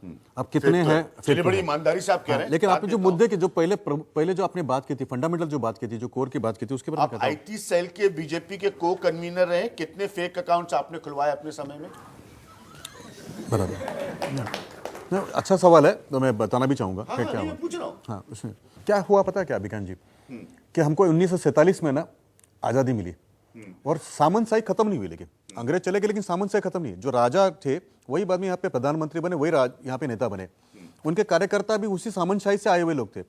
अब कितने हैं चलिए, बड़ी ईमानदारी से आप कह रहे हैं। लेकिन आपने जो मुद्दे की जो पहले जो आपने बात की थी, फंडामेंटल जो बात की थी, जो कोर की बात की थी, उसके बारे में आप कहता हूं। आईटी सेल के बीजेपी के को कन्वीनर रहे, कितने फेक अकाउंट्स आपने खुलवाए अपने समय में? बराबर, अच्छा सवाल है, तो मैं बताना भी चाहूंगा हाँ, क्या नहीं, हुआ। मैं पूछ रहा हूं। हाँ, उसमें क्या हुआ पता है क्या विकान जी, कि हमको 1947 में ना आज़ादी मिली और सामंतशाही खत्म नहीं हुई, लेकिन अंग्रेज चले गए लेकिन सामंतशाही खत्म नहीं। जो राजा थे वही बाद में यहाँ पे प्रधानमंत्री बने, वही यहाँ पे नेता बने, उनके कार्यकर्ता भी उसी सामंतशाही से आए हुए लोग थे।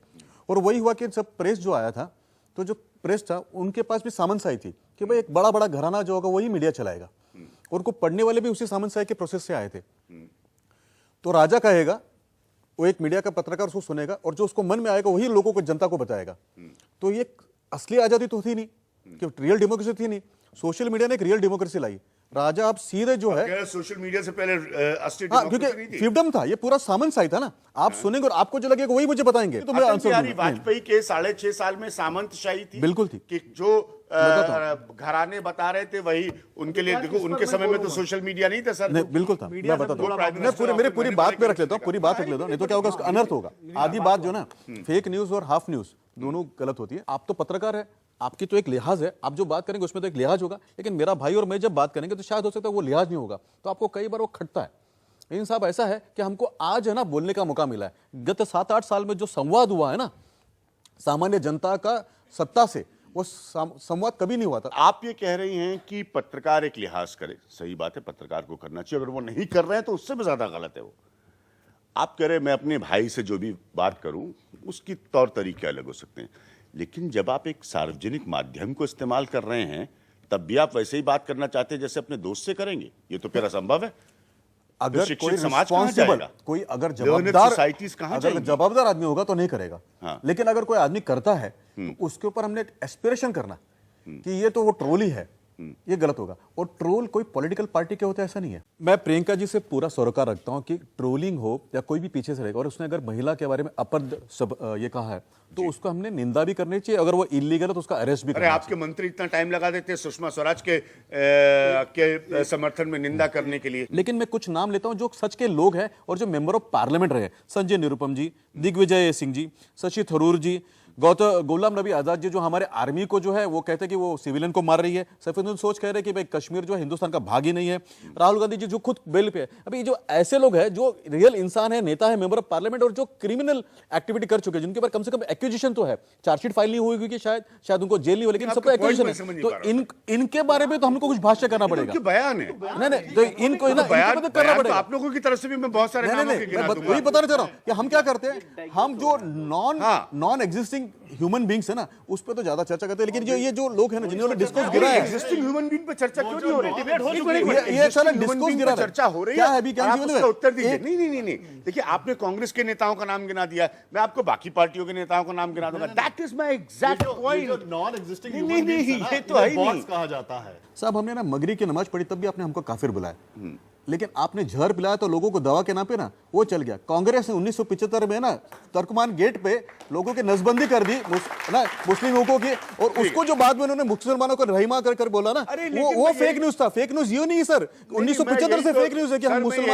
और वही हुआ कि जब प्रेस जो आया था, तो जो प्रेस था उनके पास भी सामंतशाही थी कि भाई एक बड़ा बड़ा घराना जो होगा वही मीडिया चलाएगा, और उनको पढ़ने वाले भी उसी सामंतशाही के प्रोसेस से आए थे। तो राजा कहेगा, वो एक मीडिया का पत्रकार उसको सुनेगा, और जो उसको मन में आएगा वही लोगों को, जनता को बताएगा। तो ये असली आजादी तो थी नहीं, कि रियल डेमोक्रेसी थी नहीं। सोशल मीडिया ने एक रियल डेमोक्रेसी लाई। राजा आप सीधे जो है, सोशल मीडिया से पहले क्योंकि फ्रीडम था, ये पूरा सामंतशाही था ना, आप सुनेंगे और आपको जो लगेगा वही मुझे बताएंगे। तो मैं आंसर दूंगा। वाजपेयी के 6.5 साल में सामंतशाही थी, बिल्कुल थी, कि जो घराने बता रहे थे वही उनके लिए। देखो, उनके समय में तो सोशल मीडिया नहीं था सर। नहीं, बिल्कुल था। मैं बताता हूँ, मेरी पूरी बात में रख लेता हूँ, पूरी बात रख लेता हूँ, नहीं तो क्या होगा, उसका अनर्थ होगा। आधी बात जो ना, फेक न्यूज और हाफ न्यूज दोनों गलत होती है। आप तो पत्रकार है, आपकी तो एक लिहाज है, आप जो बात करेंगे उसमें तो एक लिहाज होगा, लेकिन मेरा भाई और मैं जब बात करेंगे तो शायद हो सकता है वो लिहाज नहीं होगा, तो आपको कई बार वो खटता है। लेकिन साहब ऐसा है कि हमको आज है ना बोलने का मौका मिला है। गत 7-8 साल में जो संवाद हुआ है ना सामान्य जनता का सत्ता से, वो संवाद कभी नहीं हुआ था। आप ये कह रही हैं कि पत्रकार एक लिहाज करे, सही बात है, पत्रकार को करना चाहिए। अगर वो नहीं कर रहे हैं तो उससे भी ज्यादा गलत है वो। आप कह रहे हैं मैं अपने भाई से जो भी बात करूं उसकी तौर तरीके अलग हो सकते हैं, लेकिन जब आप एक सार्वजनिक माध्यम को इस्तेमाल कर रहे हैं तब भी आप वैसे ही बात करना चाहते हैं जैसे अपने दोस्त से करेंगे। ये तो फिर असंभव है। अगर कोई समाज कहां जाएगा? कोई अगर जवाबदार आदमी होगा तो नहीं करेगा। हाँ। लेकिन अगर कोई आदमी करता है तो उसके ऊपर हमने एस्पिरेशन करना कि ये तो वो ट्रोल ही है, ये गलत होगा। और ट्रोल कोई पॉलिटिकल पार्टी के होते ऐसा नहीं है। मैं प्रियंका जी से पूरा सरोकार रखता हूं कि ट्रोलिंग हो या कोई भी पीछे से रहेगा, और उसने अगर महिला के बारे में ये कहा है तो उसको हमने निंदा भी करनी चाहिए। अगर वो इलीगल है तो उसका अरेस्ट भी करना चाहिए। आपके मंत्री इतना टाइम लगा देते हैं सुषमा स्वराज के समर्थन में निंदा करने के लिए। लेकिन मैं कुछ नाम लेता हूं जो सच के लोग हैं और जो मेंबर ऑफ पार्लियामेंट रहे, संजय निरुपम जी, दिग्विजय सिंह जी, शशि थरूर जी, गुलाम नबी आजाद जी, जो हमारे आर्मी को जो है वो कहते हैं कि वो सिविलियन को मार रही है। सैफुद्दीन सोच कह रहे हैं कि भाई कश्मीर जो है हिंदुस्तान का भाग ही नहीं है। राहुल गांधी जी जो खुद बेल पे है। अभी जो ऐसे लोग हैं जो रियल इंसान है, नेता है, मेंबर ऑफ पार्लियामेंट, और जो क्रिमिनल एक्टिविटी कर चुके हैं, जिनके ऊपर कम से कम एक्यूजिशन तो है, चार्जशीट फाइल नहीं हुई क्योंकि शायद उनको जेल नहीं हो, लेकिन सबको एक्यूजिशन है। तो इनके बारे में तो हमको कुछ भाष्य करना पड़ेगा। बयान है, नहीं, तो इनको करना पड़ेगा। आप लोगों की तरफ से भी मैं बहुत सारे वही बताना चाह रहा हूँ कि हम क्या करते हैं, हम जो नॉन एग्जिस्टिंग ह्यूमन बींग्स है ना उस पर तो ज्यादा चर्चा करते हैं, लेकिन ये जो लोग हैं ना जिन्होंने डिस्कोर्स गिरा है, एग्जिस्टिंग ह्यूमन बीइंग पे चर्चा क्यों नहीं हो रही? डिबेट हो चुकी है, ये सारा डिस्कोर्स गिरा है, चर्चा हो रही है। क्या है भी क्या आप उसका उत्तर दीजिए। नहीं, देखिए, आपने कांग्रेस के नेताओं का नाम गिना दिया, मैं आपको बाकी पार्टियों के नेताओं का नाम गिना दूंगा। That is my exact point. Non existing नहीं, ये तो है ही नहीं कहा जाता है। साहब, हमने ना मगरी की नमाज पढ़ी तब भी आपने हमको काफिर बुलाया, लेकिन आपने जहर पिलाया तो लोगों को दवा के नाम पे ना वो चल गया। कांग्रेस ने 1975 में ना तर्कमान गेट पे लोगों की नसबंदी कर दी मुस्लिम लोगों की, और उसको जो बाद में उन्होंने मुसलमानों को रहीमा कर बोला ना, वो फेक न्यूज था। फेक न्यूज ये नहीं सर, 1975 से फेक न्यूज है कि हम मुसलमान